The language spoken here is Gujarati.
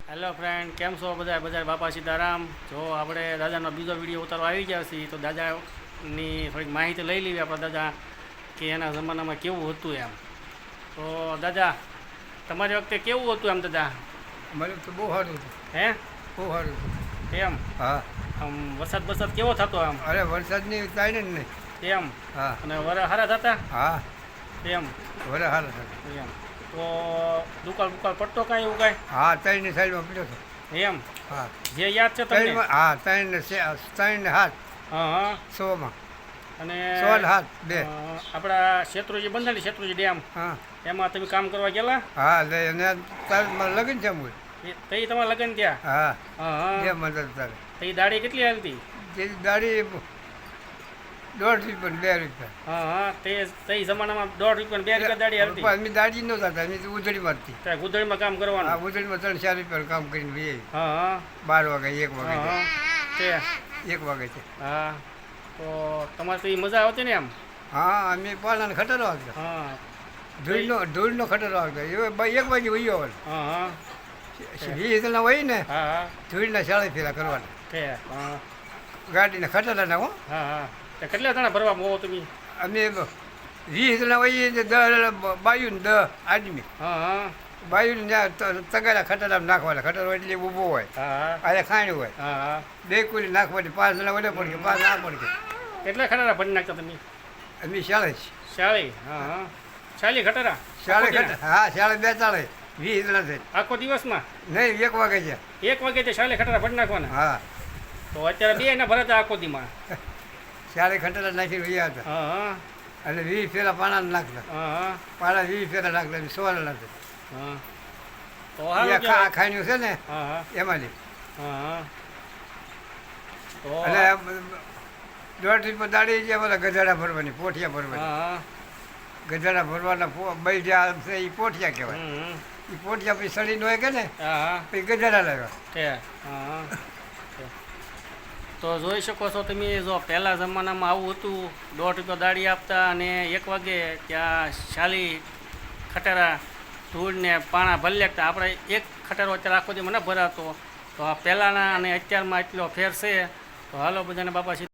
હેલો ફ્રેન્ડ, કેમ છો બધા? બધા બાપા સીતારામ. જો આપણે દાદાનો બીજો વિડીયો ઉતારવા આવી ગયા છીએ, તો દાદાની થોડીક માહિતી લઈ લેવી આપણા દાદા કે એના જમાનામાં કેવું હતું એમ. તો દાદા, તમારી વખતે કેવું હતું એમ દાદા? અમારે તો બહુ સારું હતું. હે? બહુ સારું હતું. એમ? હા. આમ વરસાદ કેવો થતો આમ? અરે વરસાદની તાઈને જ નહીં. એમ? હા. અને વરા સારા થતા? હા. એમ? વરે સારા થતા. એમ તો દુકાળ પડતો કાંઈ એવું કાંઈ? હા, ત્રણની સાઈડમાં પડ્યો હતો. એમ? હા. જે યાદ છે તમને? હા, ત્રણ હાથ. હા હા. 100માં અને 16 હાથ 2. આપણા શેત્રુજી બંધાણી શેત્રુજી ડેમ, હા. એમાં તમે કામ કરવા ગયેલા? હા, એને તારમાં લગન છે મૂળ. તઈ તમારે લગ્ન ત્યાં? હા. હા હા. જે મદદ તારે. તઈ દાડી કેટલી હાલતી? તે દાડી 1.5 રૂપિયા 2 રૂપિયા. હા હા. તઈ જમાનામાં 1.5 રૂપિયા 2 રૂપિયા દાડી હાલતી? અમે દાડી ન થતા, અમે તો ઉજળી મારતી. ત્યાં ગુદડીમાં કામ કરવાનું? હા, ઉજળીમાં 3-4 રૂપિયા કામ કરીને ભાઈ. હા હા. 12 વાગે 1 હા વાગે તે 1 વાગે છે. હા. તો તમારે તો એ મજા આવતી ને એમ? હા, અમે પાલાને ખટરો આવતો. હા. ધૂળનો ખટરો આવતો. એ 1 વાગે વયો આવે. હા હા. 20 હોય ને હા હા. ધૂળના 40 ફેરા કરવાના. તે હા ગાડીના ખટરાના હો. હા હા. તે કેટલા જણા ભરવા મોવો તમે? અમે 20 હોય ને 10 બાયું ને 10 આદમી. હા હા. બાયું ત્યાં તગારા ખટરામાં નાખવાના. ખટરો એટલે ઊભો હોય. હા હા. આ ખાણ્યું હોય. હા હા. 2 કુલી નાખવાની. 5 જણા વડે પડે 5 ના પડે. કેટલા ખટારા ભરી નાખતા તમે? અમે 40. 40? હા હા. 40 ખટારા? 40 હા, 40 20 જણા છે. આખો દિવસમાં? નહીં, 1 વાગે છે. 1 વાગે તે 40 ખટારા ભરી નાખવાના? હા. તો અત્યારે 2 ના ભરાતા આખો દીમાં? 40 ખટરા નાખી રહ્યા હતા. હા હા. અને 20 ફેરા પાણાને નાખતા. હા હા. પાણા 20 ફેરા નાખતા. 16 નાખતા. હા. તો હારું કહેવાય. ખાણ્યું છે ને હા હા. એમાંથી. હા હા. તો અને 1.5 રૂપિયા દાડી છે બધા ગધાડા ભરવાની, પોઠિયા ભરવાની. હા હા. ગધાડા ભરવાના બઈ જ્યાં છે એ પોઠિયા કહેવાય. હમ. એ પોઠિયા પછી સડીને હોય કે ને હા હા. પછી ગધાડા લાવ્યા. તે હા હા. તો જોઈ શકો છો તમે, જો પહેલાં જમાનામાં આવું હતું. 1.5 રૂપિયા દાડી આપતા અને 1 વાગે ત્યાં 40 ખટારા ધૂળને પાણા ભરી લેતા. આપણે એક ખટારો અત્યારે આખો દી મને ભરાતો. તો આ પહેલાંના અને અત્યારમાં એટલો ફેર છે. તો હાલો બધાને બાપા